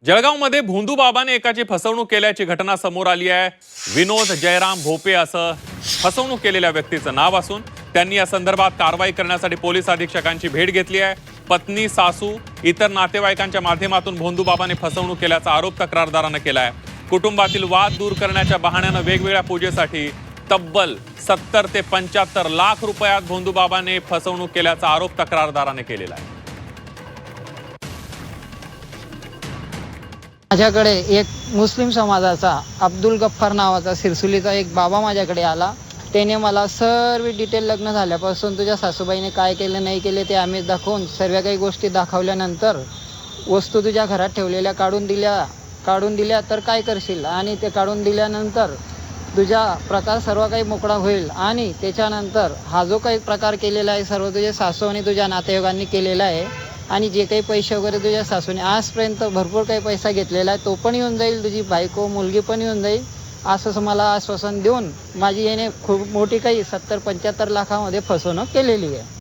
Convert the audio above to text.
जळगावमध्ये भोंदूबाबाने एकाची फसवणूक केल्याची घटना समोर आली आहे। विनोद जयराम भोपे असं फसवणूक केलेल्या व्यक्तीचं नाव असून त्यांनी या संदर्भात कारवाई करण्यासाठी पोलीस अधीक्षकांची भेट घेतली आहे। पत्नी, सासू, इतर नातेवाईकांच्या माध्यमातून भोंदूबाबाने फसवणूक केल्याचा आरोप तक्रारदाराने केला आहे। कुटुंबातील वाद दूर करण्याच्या बहाण्याने वेगवेगळ्या पूजेसाठी तब्बल 70 ते 75 लाख रुपयात भोंदूबाबाने फसवणूक केल्याचा आरोप तक्रारदाराने केलेला आहे। माझ्याकडे एक मुस्लिम समाजाचा अब्दुल गफ्फार नावाचा सिरसुलीचा एक बाबा माझ्याकडे आला। त्याने मला सर्व डिटेल लग्न झाल्यापासून तुझ्या सासूबाईने काय केलं नाही केले ते आम्ही दाखवून सर्व काही गोष्टी दाखवल्यानंतर वस्तू तुझ्या घरात ठेवलेल्या काढून दिल्या तर काय करशील, आणि ते काढून दिल्यानंतर तुझा प्रकार सर्व काही मोकळा होईल। आणि त्याच्यानंतर हा जो काही प्रकार केलेला आहे सर्व तुझ्या सासू आणि तुझ्या नातेवाईकांनी केलेला आहे, आणि जे काही पैसे वगैरे तुझ्या सासूने आजपर्यंत भरपूर काही पैसा घेतलेला आहे तो पण येऊन जाईल, तुझी बायको मुलगी पण येऊन जाईल, असं मला आश्वासन देऊन माझी याने खूप मोठी काही 70-75 लाखामध्ये फसवणूक केलेली आहे।